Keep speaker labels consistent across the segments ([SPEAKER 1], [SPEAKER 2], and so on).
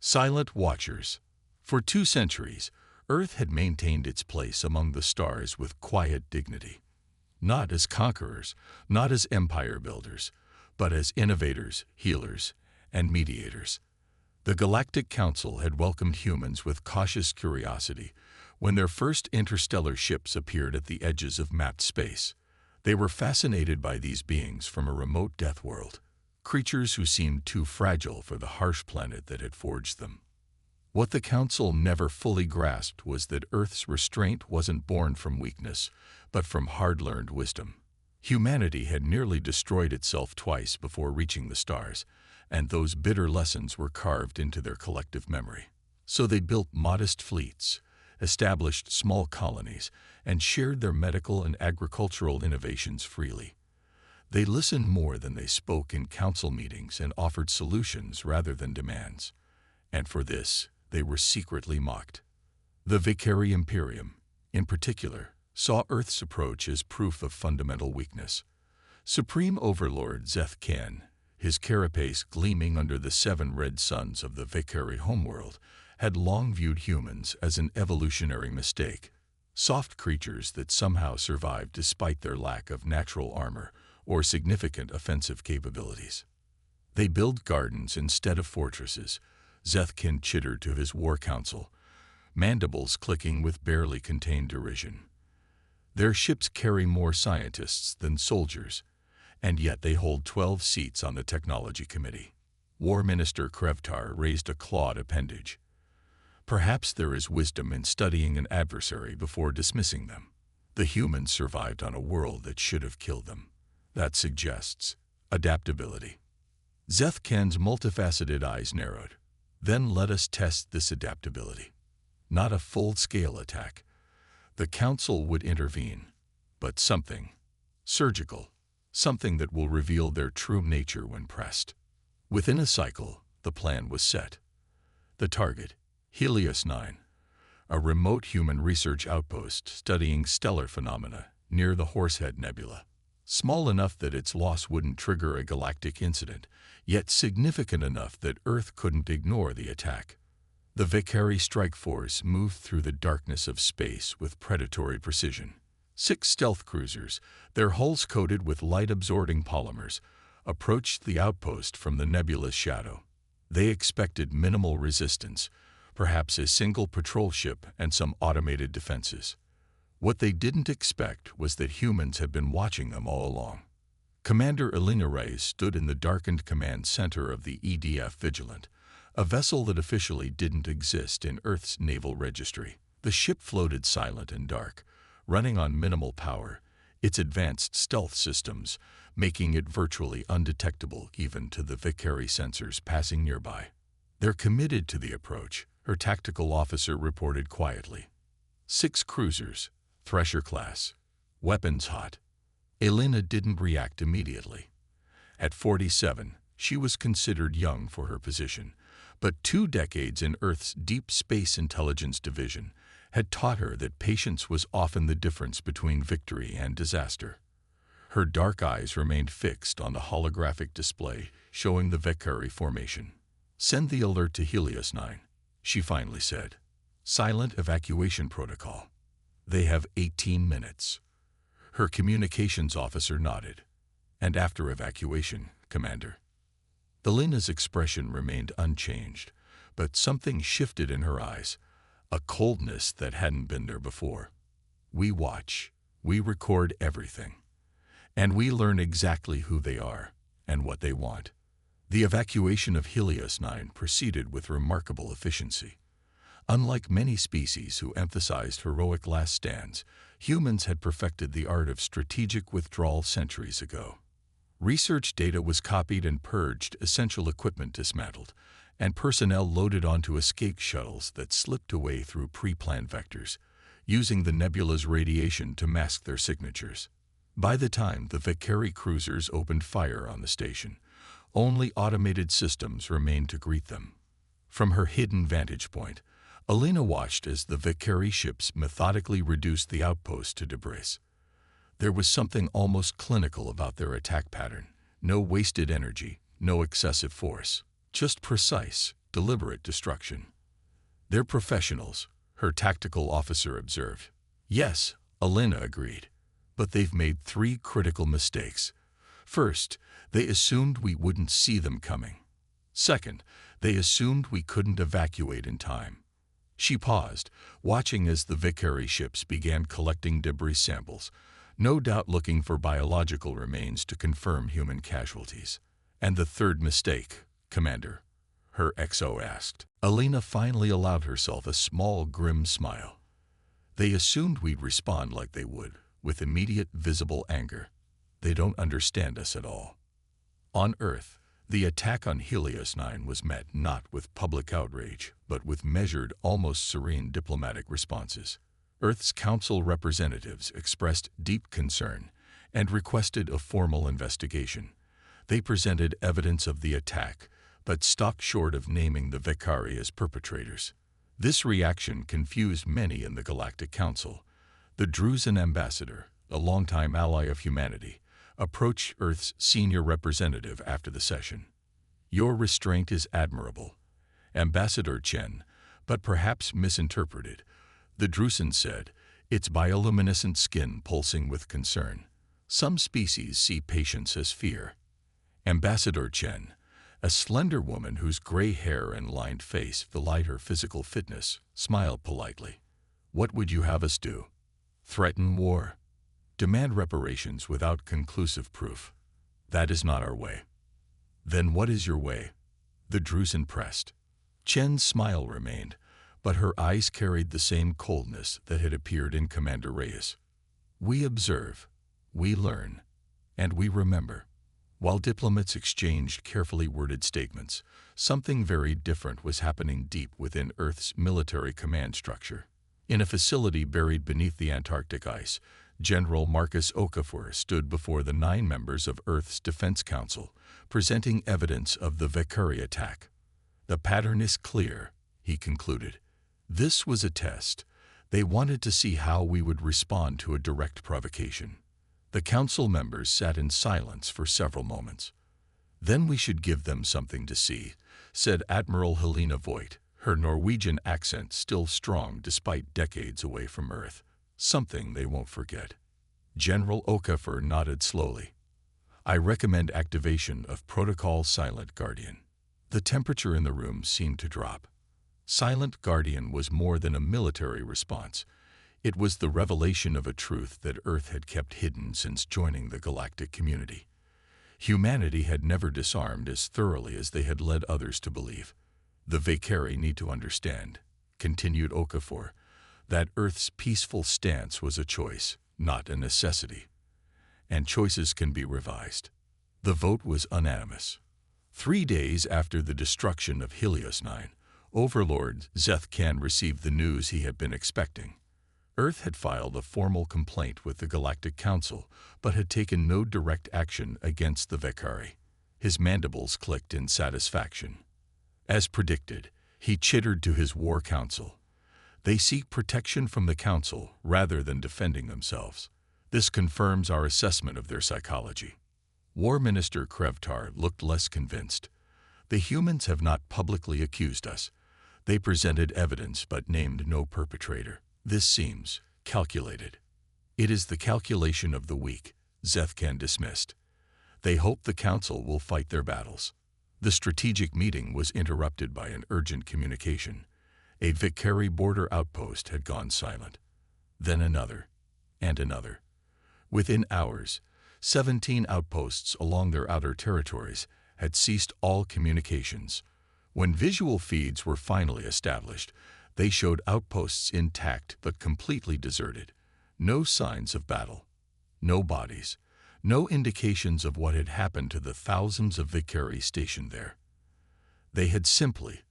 [SPEAKER 1] Silent watchers. For 2 centuries, Earth had maintained its place among the stars with quiet dignity. Not as conquerors, not as empire builders, but as innovators, healers, and mediators. The Galactic Council had welcomed humans with cautious curiosity when their first interstellar ships appeared at the edges of mapped space. They were fascinated by these beings from a remote death world, creatures who seemed too fragile for the harsh planet that had forged them. What the Council never fully grasped was that Earth's restraint wasn't born from weakness, but from hard-learned wisdom. Humanity had nearly destroyed itself twice before reaching the stars, and those bitter lessons were carved into their collective memory. So they built modest fleets, established small colonies, and shared their medical and agricultural innovations freely. They listened more than they spoke in council meetings and offered solutions rather than demands. And for this, they were secretly mocked. The Vicari Imperium, in particular, saw Earth's approach as proof of fundamental weakness. Supreme Overlord Zeth Ken, his carapace gleaming under the 7 red suns of the Vicari homeworld, had long viewed humans as an evolutionary mistake, soft creatures that somehow survived despite their lack of natural armor or significant offensive capabilities. They build gardens instead of fortresses, Zethkin chittered to his war council, mandibles clicking with barely contained derision. Their ships carry more scientists than soldiers, and yet they hold 12 seats on the Technology Committee. War Minister Krevtar raised a clawed appendage. Perhaps there is wisdom in studying an adversary before dismissing them. The humans survived on a world that should have killed them. That suggests adaptability. Zethken's multifaceted eyes narrowed. Then let us test this adaptability. Not a full-scale attack. The Council would intervene, but something surgical, something that will reveal their true nature when pressed. Within a cycle, the plan was set. The target, Helios 9, a remote human research outpost studying stellar phenomena near the Horsehead Nebula. Small enough that its loss wouldn't trigger a galactic incident, yet significant enough that Earth couldn't ignore the attack. The Vicari strike force moved through the darkness of space with predatory precision. 6 stealth cruisers, their hulls coated with light-absorbing polymers, approached the outpost from the nebula's shadow. They expected minimal resistance, perhaps a single patrol ship and some automated defenses. What they didn't expect was that humans had been watching them all along. Commander Elena Reyes stood in the darkened command center of the EDF Vigilant, a vessel that officially didn't exist in Earth's naval registry. The ship floated silent and dark, running on minimal power, its advanced stealth systems making it virtually undetectable even to the Vicari sensors passing nearby. They're committed to the approach, her tactical officer reported quietly. 6 cruisers, Thresher class, weapons hot. Elena didn't react immediately. At 47, she was considered young for her position, but 2 decades in Earth's Deep Space Intelligence Division had taught her that patience was often the difference between victory and disaster. Her dark eyes remained fixed on the holographic display showing the Vicari formation. "Send the alert to Helios 9, she finally said. "Silent evacuation protocol. They have 18 minutes. Her communications officer nodded. "And after evacuation, Commander." Elena's expression remained unchanged, but something shifted in her eyes, a coldness that hadn't been there before. "We watch, we record everything, and we learn exactly who they are and what they want." The evacuation of Helios 9 proceeded with remarkable efficiency. Unlike many species who emphasized heroic last stands, humans had perfected the art of strategic withdrawal centuries ago. Research data was copied and purged, essential equipment dismantled, and personnel loaded onto escape shuttles that slipped away through pre-planned vectors, using the nebula's radiation to mask their signatures. By the time the Vicari cruisers opened fire on the station, only automated systems remained to greet them. From her hidden vantage point, Elena watched as the Vicari ships methodically reduced the outpost to debris. There was something almost clinical about their attack pattern. No wasted energy, no excessive force. Just precise, deliberate destruction. "They're professionals," her tactical officer observed. "Yes," Alina agreed, "but they've made 3 critical mistakes. First, they assumed we wouldn't see them coming. Second, they assumed we couldn't evacuate in time." She paused, watching as the Vicary ships began collecting debris samples, no doubt looking for biological remains to confirm human casualties. "And the third mistake, Commander?" her XO asked. Alina finally allowed herself a small, grim smile. "They assumed we'd respond like they would, with immediate, visible anger. They don't understand us at all." On Earth, the attack on Helios 9 was met not with public outrage, but with measured, almost serene diplomatic responses. Earth's Council representatives expressed deep concern and requested a formal investigation. They presented evidence of the attack, but stopped short of naming the Vicary as perpetrators. This reaction confused many in the Galactic Council. The Drusen ambassador, a longtime ally of humanity, approached Earth's senior representative after the session. "Your restraint is admirable, Ambassador Chen, but perhaps misinterpreted," the Drusen said, its bioluminescent skin pulsing with concern. "Some species see patience as fear." Ambassador Chen, a slender woman whose gray hair and lined face belied her physical fitness, smiled politely. "What would you have us do? Threaten war? Demand reparations without conclusive proof? That is not our way." "Then what is your way?" the Drusen pressed. Chen's smile remained, but her eyes carried the same coldness that had appeared in Commander Reyes. "We observe, we learn, and we remember." While diplomats exchanged carefully worded statements, something very different was happening deep within Earth's military command structure. In a facility buried beneath the Antarctic ice, General Marcus Okafor stood before the 9 members of Earth's Defense Council, presenting evidence of the Vicary attack. "The pattern is clear," he concluded. "This was a test. They wanted to see how we would respond to a direct provocation." The council members sat in silence for several moments. "Then we should give them something to see," said Admiral Helena Voigt, her Norwegian accent still strong despite decades away from Earth. "Something they won't forget." General Okafor nodded slowly. "I recommend activation of Protocol Silent Guardian." The temperature in the room seemed to drop. Silent Guardian was more than a military response. It was the revelation of a truth that Earth had kept hidden since joining the galactic community. Humanity had never disarmed as thoroughly as they had led others to believe. "The Vicary need to understand," continued Okafor, "that Earth's peaceful stance was a choice, not a necessity. And choices can be revised." The vote was unanimous. 3 days after the destruction of Helios 9, Overlord Zeth Kan received the news he had been expecting. Earth had filed a formal complaint with the Galactic Council, but had taken no direct action against the Vicary. His mandibles clicked in satisfaction. As predicted, he chittered to his war council. "They seek protection from the Council rather than defending themselves. This confirms our assessment of their psychology." War Minister Krevtar looked less convinced. "The humans have not publicly accused us. They presented evidence but named no perpetrator. This seems calculated." "It is the calculation of the weak," Zeth Kan dismissed. "They hope the Council will fight their battles." The strategic meeting was interrupted by an urgent communication. A Vicary border outpost had gone silent. Then another, and another. Within hours, 17 outposts along their outer territories had ceased all communications. When visual feeds were finally established, they showed outposts intact but completely deserted. No signs of battle, no bodies, no indications of what had happened to the thousands of Vicary stationed there. They had simply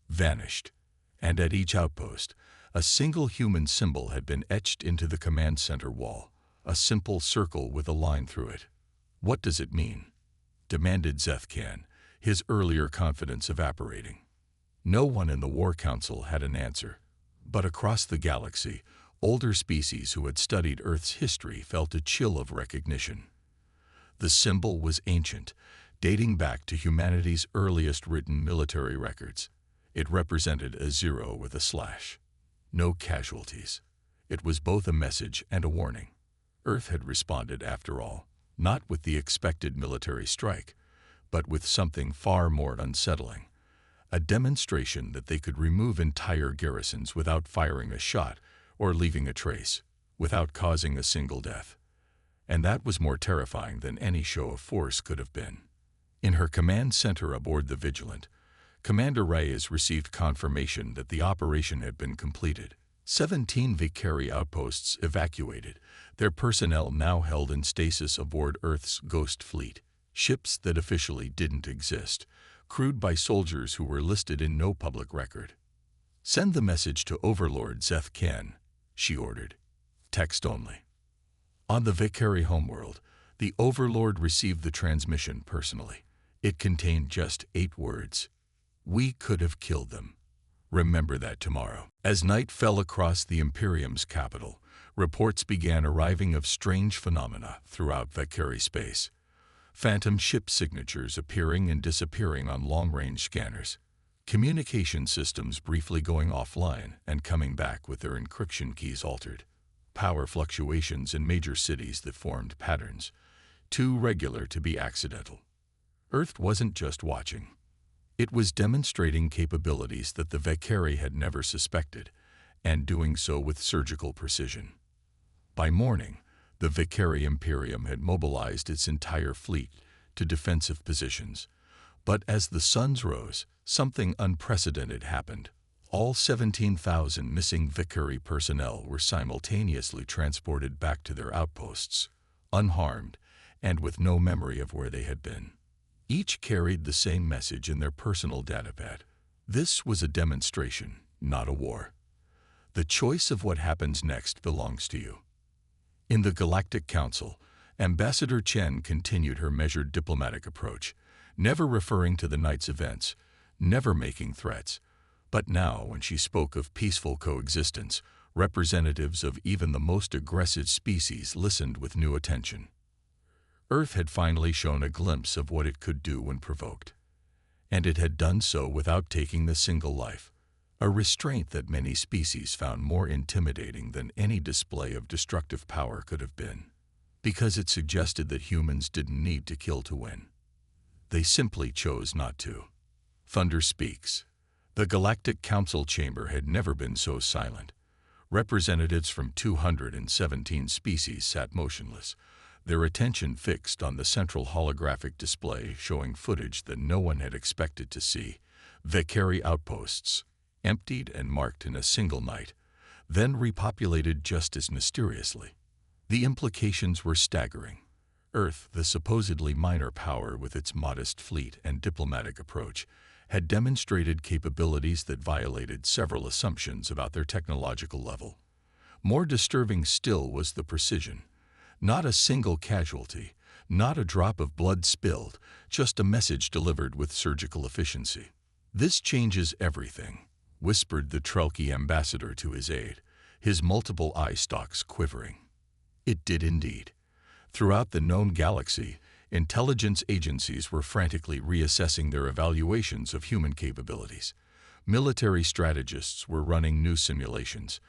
[SPEAKER 1] vanished, and at each outpost, a single human symbol had been etched into the command center wall, a simple circle with a line through it. "What does it mean?" demanded Zeth Kan, his earlier confidence evaporating. No one in the War Council had an answer, but across the galaxy, older species who had studied Earth's history felt a chill of recognition. The symbol was ancient, dating back to humanity's earliest written military records. It represented a 0 with a slash. No casualties. It was both a message and a warning. Earth had responded, after all, not with the expected military strike, but with something far more unsettling. A demonstration that they could remove entire garrisons without firing a shot or leaving a trace, without causing a single death. And that was more terrifying than any show of force could have been. In her command center aboard the Vigilant, Commander Reyes received confirmation that the operation had been completed. 17 Vicari outposts evacuated, their personnel now held in stasis aboard Earth's Ghost Fleet, ships that officially didn't exist, crewed by soldiers who were listed in no public record. "Send the message to Overlord Zeth Ken," she ordered. Text only. On the Vicari homeworld, the Overlord received the transmission personally. It contained just 8 words. "We could have killed them. Remember that tomorrow." As night fell across the Imperium's capital, reports began arriving of strange phenomena throughout Vicari space. Phantom ship signatures appearing and disappearing on long-range scanners. Communication systems briefly going offline and coming back with their encryption keys altered. Power fluctuations in major cities that formed patterns, too regular to be accidental. Earth wasn't just watching. It was demonstrating capabilities that the Vicari had never suspected, and doing so with surgical precision. By morning, the Vicari Imperium had mobilized its entire fleet to defensive positions. But as the suns rose, something unprecedented happened. All 17,000 missing Vicari personnel were simultaneously transported back to their outposts, unharmed and with no memory of where they had been. Each carried the same message in their personal datapad. This was a demonstration, not a war. The choice of what happens next belongs to you. In the Galactic Council, Ambassador Chen continued her measured diplomatic approach, never referring to the night's events, never making threats. But now, when she spoke of peaceful coexistence, representatives of even the most aggressive species listened with new attention. Earth had finally shown a glimpse of what it could do when provoked. And it had done so without taking the single life, a restraint that many species found more intimidating than any display of destructive power could have been, because it suggested that humans didn't need to kill to win. They simply chose not to. Thunder speaks. The Galactic Council chamber had never been so silent. Representatives from 217 species sat motionless, their attention fixed on the central holographic display showing footage that no one had expected to see. Vicari outposts, emptied and marked in a single night, then repopulated just as mysteriously. The implications were staggering. Earth, the supposedly minor power with its modest fleet and diplomatic approach, had demonstrated capabilities that violated several assumptions about their technological level. More disturbing still was the precision. Not a single casualty, not a drop of blood spilled, just a message delivered with surgical efficiency. "This changes everything," whispered the Trelki ambassador to his aide, his multiple eye stalks quivering. It did indeed. Throughout the known galaxy, intelligence agencies were frantically reassessing their evaluations of human capabilities. Military strategists were running new simulations,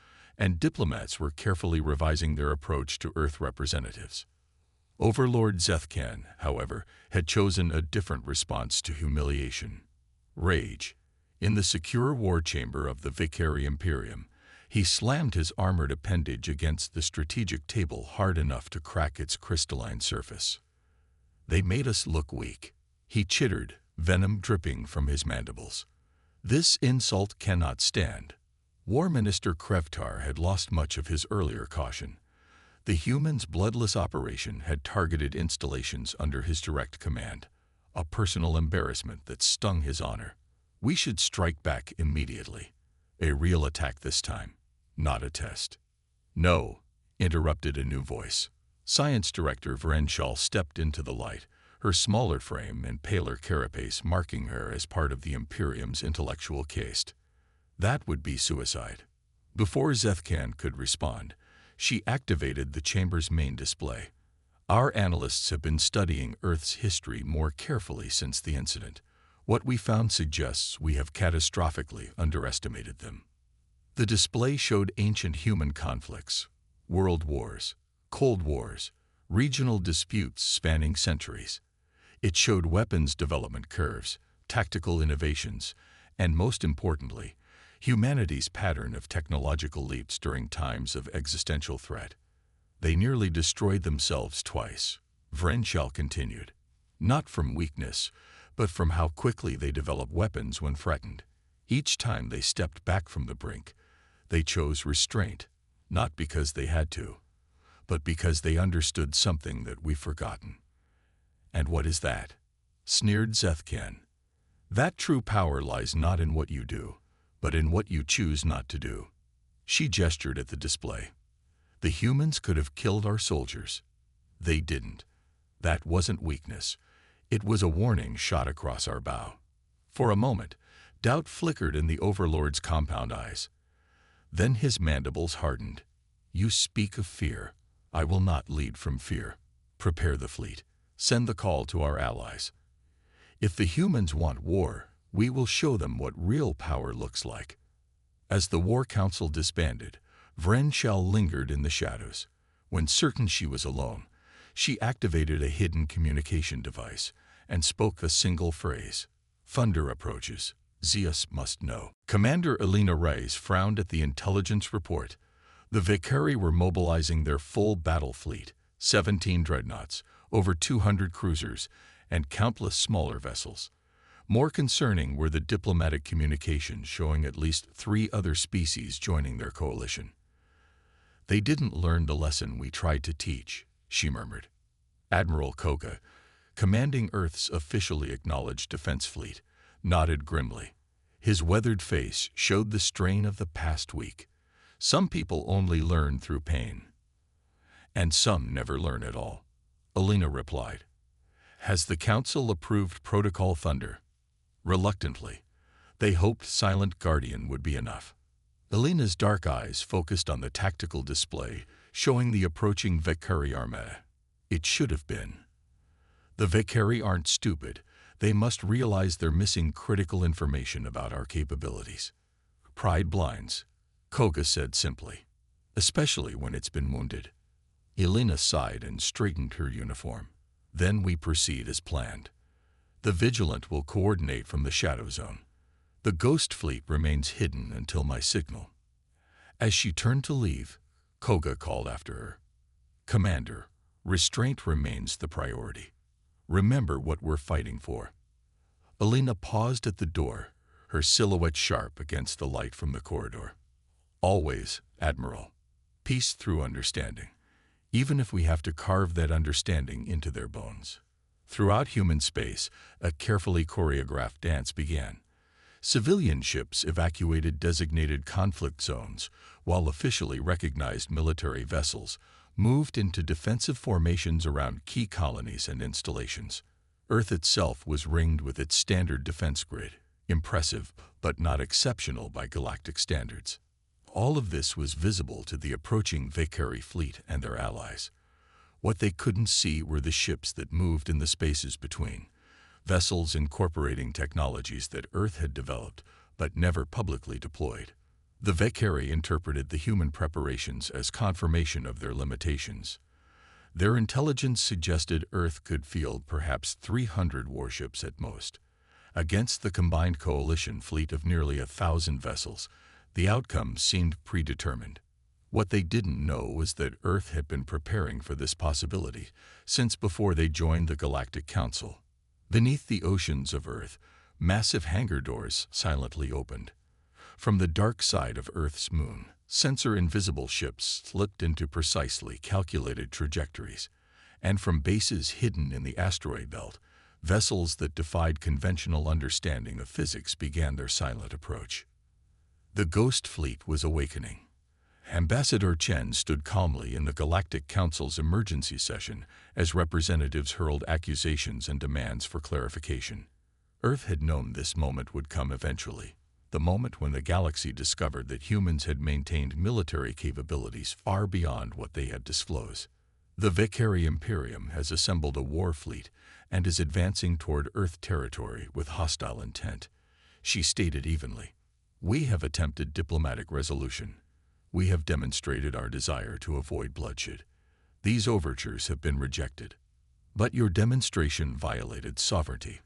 [SPEAKER 1] and diplomats were carefully revising their approach to Earth representatives. Overlord Zeth Ken, however, had chosen a different response to humiliation. Rage. In the secure war chamber of the Vicari Imperium, he slammed his armored appendage against the strategic table hard enough to crack its crystalline surface. "They made us look weak," he chittered, venom dripping from his mandibles. "This insult cannot stand." War Minister Krevtar had lost much of his earlier caution. The humans' bloodless operation had targeted installations under his direct command, a personal embarrassment that stung his honor. "We should strike back immediately. A real attack this time, not a test." "No," interrupted a new voice. Science Director Varenshal stepped into the light, her smaller frame and paler carapace marking her as part of the Imperium's intellectual caste. That would be suicide. Before Zeth Ken could respond, she activated the chamber's main display. "Our analysts have been studying Earth's history more carefully since the incident. What we found suggests we have catastrophically underestimated them. The display showed ancient human conflicts, world wars, Cold Wars, regional disputes spanning centuries. It showed weapons development curves, tactical innovations, and most importantly, humanity's pattern of technological leaps during times of existential threat. They nearly destroyed themselves twice, Vrenchel continued, not from weakness, but from how quickly they develop weapons when threatened. Each time they stepped back from the brink, they chose restraint, not because they had to, but because they understood something that we've forgotten. And what is that? Sneered Zethkan. That true power lies not in what you do, but in what you choose not to do. She gestured at the display. The humans could have killed our soldiers. They didn't. That wasn't weakness. It was a warning shot across our bow. For a moment, doubt flickered in the Overlord's compound eyes. Then his mandibles hardened. You speak of fear. I will not lead from fear. Prepare the fleet. Send the call to our allies. If the humans want war, we will show them what real power looks like. As the War Council disbanded, Vrenchel lingered in the shadows. When certain she was alone, she activated a hidden communication device and spoke a single phrase. Thunder approaches. Zeus must know. Commander Elena Reyes frowned at the intelligence report. The Valkyrie were mobilizing their full battle fleet, 17 dreadnoughts, over 200 cruisers, and countless smaller vessels. More concerning were the diplomatic communications showing at least 3 other species joining their coalition. They didn't learn the lesson we tried to teach, she murmured. Admiral Koga, commanding Earth's officially acknowledged defense fleet, nodded grimly. His weathered face showed the strain of the past week. Some people only learn through pain. And some never learn at all. Elena replied. Has the Council approved Protocol Thunder? Reluctantly. They hoped Silent Guardian would be enough. Elena's dark eyes focused on the tactical display, showing the approaching Valkyrie armada. It should have been. The Valkyrie aren't stupid. They must realize they're missing critical information about our capabilities. Pride blinds, Koga said simply, especially when it's been wounded. Elena sighed and straightened her uniform. Then we proceed as planned. The Vigilant will coordinate from the Shadow Zone. The Ghost Fleet remains hidden until my signal. As she turned to leave, Koga called after her. Commander, restraint remains the priority. Remember what we're fighting for. Elena paused at the door, her silhouette sharp against the light from the corridor. Always, Admiral. Peace through understanding, even if we have to carve that understanding into their bones. Throughout human space, a carefully choreographed dance began. Civilian ships evacuated designated conflict zones, while officially recognized military vessels moved into defensive formations around key colonies and installations. Earth itself was ringed with its standard defense grid, impressive but not exceptional by galactic standards. All of this was visible to the approaching Valkyrie fleet and their allies. What they couldn't see were the ships that moved in the spaces between, vessels incorporating technologies that Earth had developed but never publicly deployed. The Valkyrie interpreted the human preparations as confirmation of their limitations. Their intelligence suggested Earth could field perhaps 300 warships at most. Against the combined coalition fleet of nearly 1,000 vessels, the outcome seemed predetermined. What they didn't know was that Earth had been preparing for this possibility since before they joined the Galactic Council. Beneath the oceans of Earth, massive hangar doors silently opened. From the dark side of Earth's moon, sensor-invisible ships slipped into precisely calculated trajectories, and from bases hidden in the asteroid belt, vessels that defied conventional understanding of physics began their silent approach. The Ghost Fleet was awakening. Ambassador Chen stood calmly in the Galactic Council's emergency session as representatives hurled accusations and demands for clarification. Earth had known this moment would come eventually, the moment when the galaxy discovered that humans had maintained military capabilities far beyond what they had disclosed. The Valkyrie Imperium has assembled a war fleet and is advancing toward Earth territory with hostile intent. She stated evenly, "We have attempted diplomatic resolution. We have demonstrated our desire to avoid bloodshed. These overtures have been rejected. But your demonstration violated sovereignty."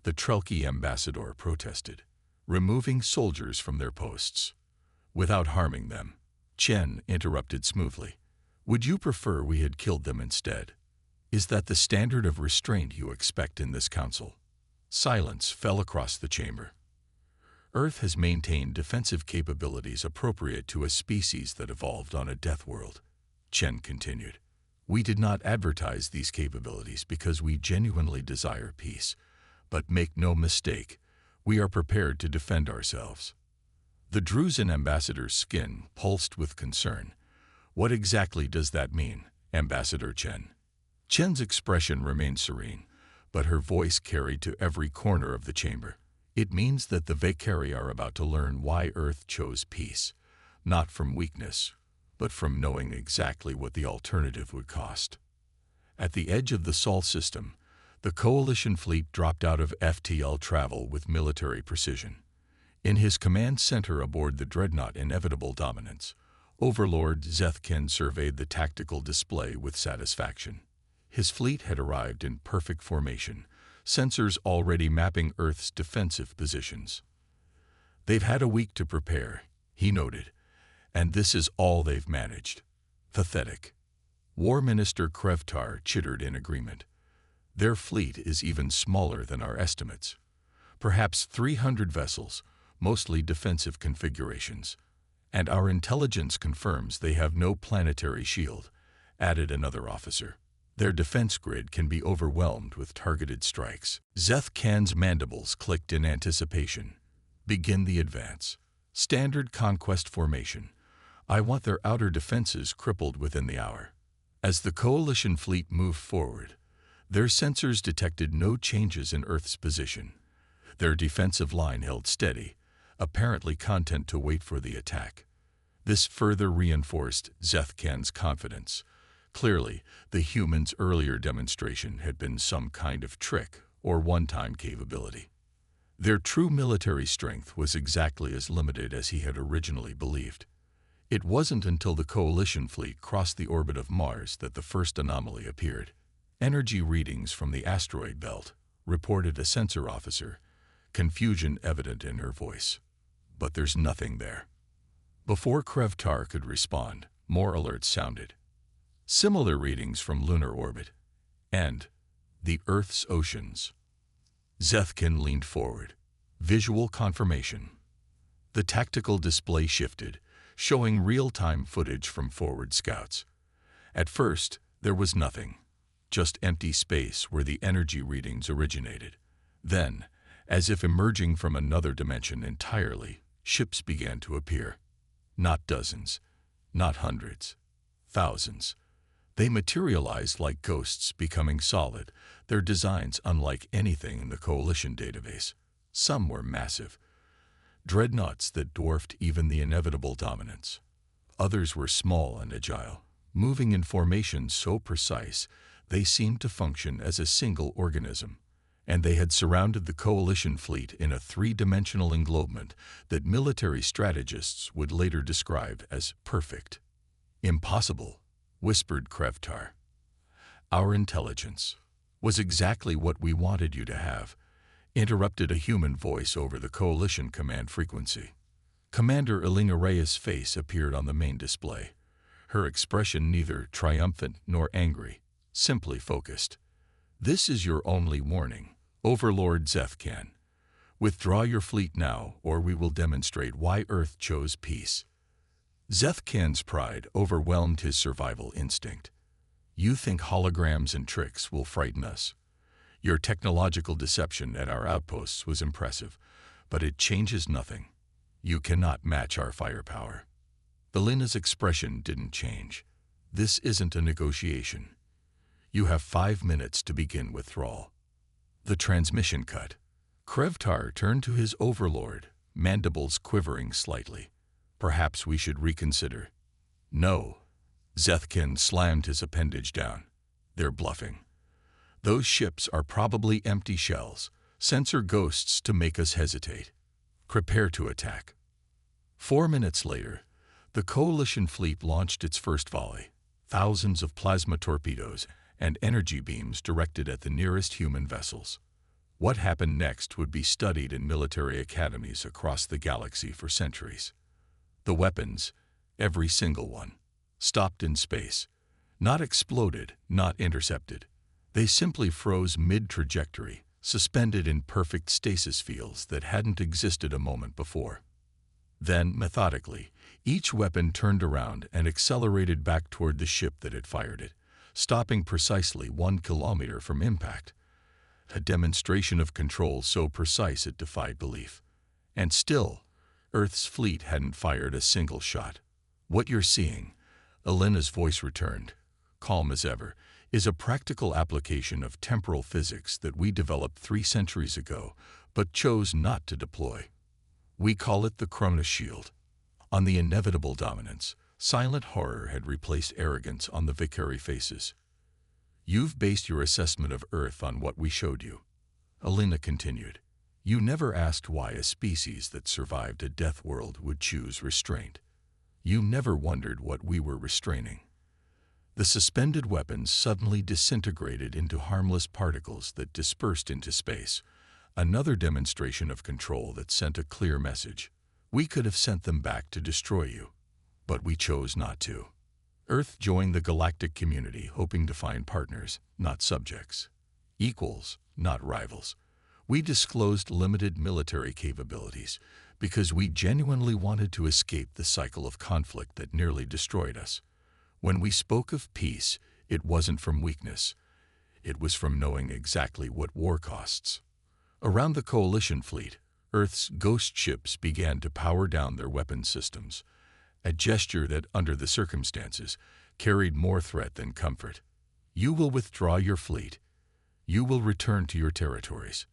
[SPEAKER 1] The Trelki ambassador protested, removing soldiers from their posts. "Without harming them," Chen interrupted smoothly. "Would you prefer we had killed them instead? Is that the standard of restraint you expect in this council?" Silence fell across the chamber. Earth has maintained defensive capabilities appropriate to a species that evolved on a death world, Chen continued. "We did not advertise these capabilities because we genuinely desire peace. But make no mistake, we are prepared to defend ourselves." The Druzen ambassador's skin pulsed with concern. "What exactly does that mean, Ambassador Chen?" Chen's expression remained serene, but her voice carried to every corner of the chamber. "It means that the Valkyrie are about to learn why Earth chose peace, not from weakness, but from knowing exactly what the alternative would cost." At the edge of the Sol system, the Coalition fleet dropped out of FTL travel with military precision. In his command center aboard the dreadnought Inevitable Dominance, Overlord Zethkin surveyed the tactical display with satisfaction. His fleet had arrived in perfect formation, sensors already mapping Earth's defensive positions. "They've had a week to prepare," he noted, "and this is all they've managed. Pathetic." War Minister Krevtar chittered in agreement. "Their fleet is even smaller than our estimates. Perhaps 300 vessels, mostly defensive configurations. And our intelligence confirms they have no planetary shield," added another officer. "Their defense grid can be overwhelmed with targeted strikes." Zeth Khan's mandibles clicked in anticipation. "Begin the advance. Standard conquest formation. I want their outer defenses crippled within the hour." As the Coalition fleet moved forward, their sensors detected no changes in Earth's position. Their defensive line held steady, apparently content to wait for the attack. This further reinforced Zeth Khan's confidence. Clearly, the humans' earlier demonstration had been some kind of trick or one-time capability. Their true military strength was exactly as limited as he had originally believed. It wasn't until the Coalition fleet crossed the orbit of Mars that the first anomaly appeared. "Energy readings from the asteroid belt," reported a sensor officer, confusion evident in her voice. "But there's nothing there." Before Krevtar could respond, more alerts sounded. "Similar readings from lunar orbit and the Earth's oceans." Zethkin leaned forward. Visual confirmation. The tactical display shifted, showing real-time footage from forward scouts. At first, there was nothing, just empty space where the energy readings originated. Then, as if emerging from another dimension entirely, ships began to appear. Not dozens, not hundreds, thousands. They materialized like ghosts, becoming solid, their designs unlike anything in the Coalition database. Some were massive, dreadnoughts that dwarfed even the Inevitable Dominance. Others were small and agile, moving in formations so precise they seemed to function as a single organism. And they had surrounded the Coalition fleet in a three-dimensional englobement that military strategists would later describe as perfect. "Impossible," whispered Krevtar. "Our intelligence was exactly what we wanted you to have," interrupted a human voice over the Coalition command frequency. Commander Elinga Reyes' face appeared on the main display, her expression neither triumphant nor angry, simply focused. "This is your only warning, Overlord Zethkan. Withdraw your fleet now, or we will demonstrate why Earth chose peace." Zethkan's pride overwhelmed his survival instinct. "You think holograms and tricks will frighten us? Your technological deception at our outposts was impressive, but it changes nothing. You cannot match our firepower." Elina's expression didn't change. "This isn't a negotiation. You have 5 minutes to begin withdrawal." The transmission cut. Krevtar turned to his overlord, mandibles quivering slightly. "Perhaps we should reconsider." "No." Zethkin slammed his appendage down. "They're bluffing. Those ships are probably empty shells, sensor ghosts to make us hesitate. Prepare to attack. 4 minutes later, the Coalition fleet launched its first volley, thousands of plasma torpedoes and energy beams directed at the nearest human vessels. What happened next would be studied in military academies across the galaxy for centuries. The weapons, every single one, stopped in space, not exploded, not intercepted. They simply froze mid-trajectory, suspended in perfect stasis fields that hadn't existed a moment before. Then, methodically, each weapon turned around and accelerated back toward the ship that had fired it, stopping precisely 1 kilometer from impact. A demonstration of control so precise it defied belief. And still, Earth's fleet hadn't fired a single shot. What you're seeing, Elena's voice returned, calm as ever, is a practical application of temporal physics that we developed 3 centuries ago, but chose not to deploy. We call it the Chronos Shield. On the inevitable dominance, silent horror had replaced arrogance on the Vicari faces. You've based your assessment of Earth on what we showed you. Elena continued. You never asked why a species that survived a death world would choose restraint. You never wondered what we were restraining. The suspended weapons suddenly disintegrated into harmless particles that dispersed into space, another demonstration of control that sent a clear message. We could have sent them back to destroy you, but we chose not to. Earth joined the galactic community hoping to find partners, not subjects. Equals, not rivals. We disclosed limited military capabilities because we genuinely wanted to escape the cycle of conflict that nearly destroyed us. When we spoke of peace, it wasn't from weakness. It was from knowing exactly what war costs. Around the Coalition fleet, Earth's ghost ships began to power down their weapons systems, a gesture that, under the circumstances, carried more threat than comfort. You will withdraw your fleet. You will return to your territories.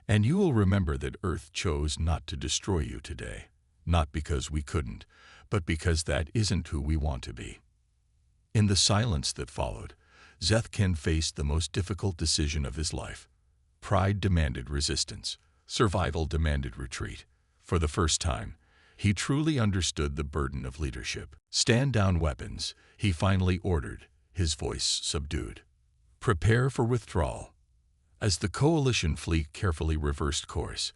[SPEAKER 1] And you will remember that Earth chose not to destroy you today, not because we couldn't, but because that isn't who we want to be. In the silence that followed, Zethkin faced the most difficult decision of his life. Pride demanded resistance. Survival demanded retreat. For the first time, he truly understood the burden of leadership. Stand down weapons, he finally ordered, his voice subdued. Prepare for withdrawal. As the Coalition fleet carefully reversed course,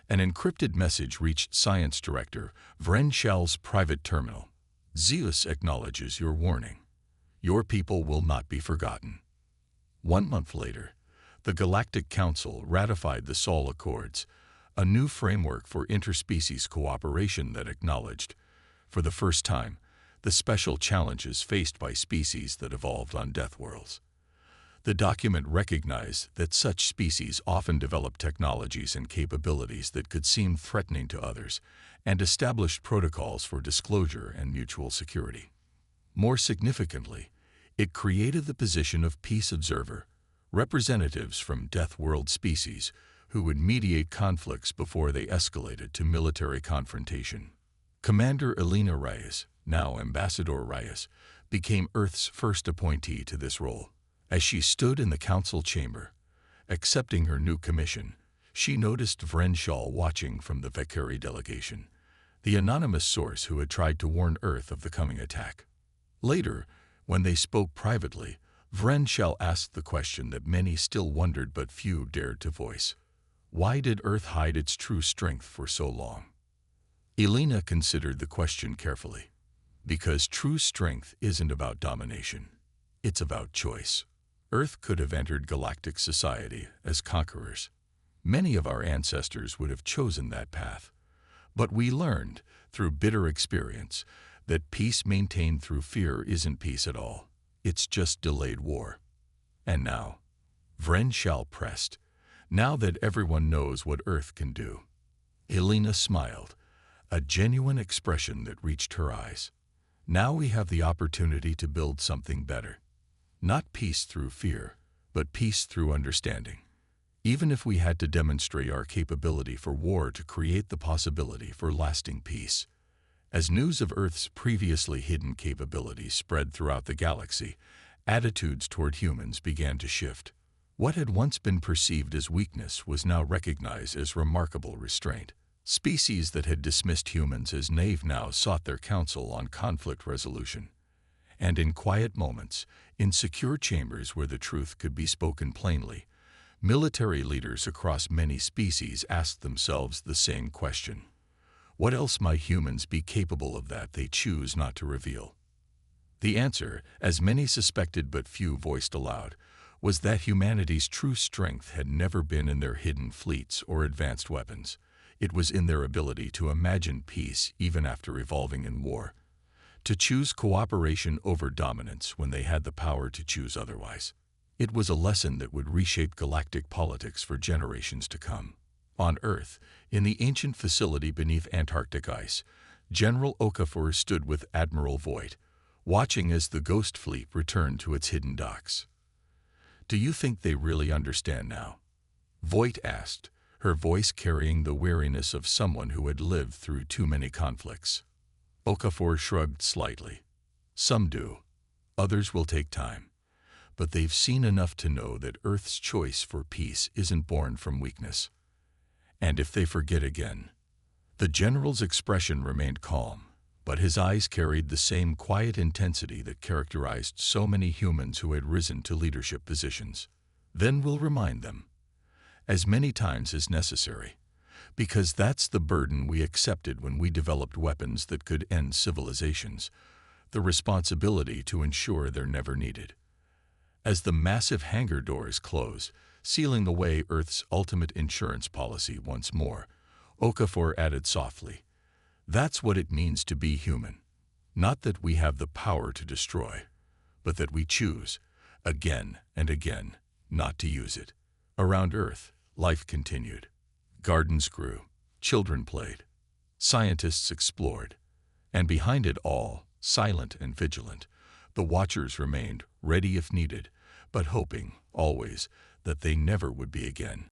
[SPEAKER 1] an encrypted message reached Science Director Vren Shell's private terminal. Zeus acknowledges your warning. Your people will not be forgotten. 1 month later, the Galactic Council ratified the Sol Accords, a new framework for interspecies cooperation that acknowledged, for the first time, the special challenges faced by species that evolved on death worlds. The document recognized that such species often develop technologies and capabilities that could seem threatening to others, and established protocols for disclosure and mutual security. More significantly, it created the position of peace observer, representatives from death world species who would mediate conflicts before they escalated to military confrontation. Commander Elena Reyes, now Ambassador Reyes, became Earth's first appointee to this role. As she stood in the council chamber, accepting her new commission, she noticed Vren Shell watching from the Vicari delegation, the anonymous source who had tried to warn Earth of the coming attack. Later, when they spoke privately, Vren Shell asked the question that many still wondered but few dared to voice. Why did Earth hide its true strength for so long? Elena considered the question carefully. Because true strength isn't about domination. It's about choice. Earth could have entered galactic society as conquerors. Many of our ancestors would have chosen that path. But we learned, through bitter experience, that peace maintained through fear isn't peace at all. It's just delayed war. And now, Vren Shell pressed, now that everyone knows what Earth can do. Elena smiled, a genuine expression that reached her eyes. Now we have the opportunity to build something better. Not peace through fear, but peace through understanding. Even if we had to demonstrate our capability for war to create the possibility for lasting peace. As news of Earth's previously hidden capabilities spread throughout the galaxy, attitudes toward humans began to shift. What had once been perceived as weakness was now recognized as remarkable restraint. Species that had dismissed humans as naive now sought their counsel on conflict resolution. And in quiet moments, in secure chambers where the truth could be spoken plainly, military leaders across many species asked themselves the same question. What else might humans be capable of that they choose not to reveal? The answer, as many suspected but few voiced aloud, was that humanity's true strength had never been in their hidden fleets or advanced weapons. It was in their ability to imagine peace even after evolving in war, to choose cooperation over dominance when they had the power to choose otherwise. It was a lesson that would reshape galactic politics for generations to come. On Earth, in the ancient facility beneath Antarctic ice, General Okafor stood with Admiral Voight, watching as the Ghost Fleet returned to its hidden docks. "Do you think they really understand now?" Voight asked, her voice carrying the weariness of someone who had lived through too many conflicts. Okafor shrugged slightly. "Some do. Others will take time. But they've seen enough to know that Earth's choice for peace isn't born from weakness. And if they forget again..." The general's expression remained calm, but his eyes carried the same quiet intensity that characterized so many humans who had risen to leadership positions. "Then we'll remind them. As many times as necessary. Because that's the burden we accepted when we developed weapons that could end civilizations, the responsibility to ensure they're never needed." As the massive hangar doors closed, sealing away Earth's ultimate insurance policy once more, Okafor added softly, "That's what it means to be human. Not that we have the power to destroy, but that we choose, again and again, not to use it." Around Earth, life continued. Gardens grew, children played, scientists explored, and behind it all, silent and vigilant, the Watchers remained, ready if needed, but hoping, always, that they never would be again.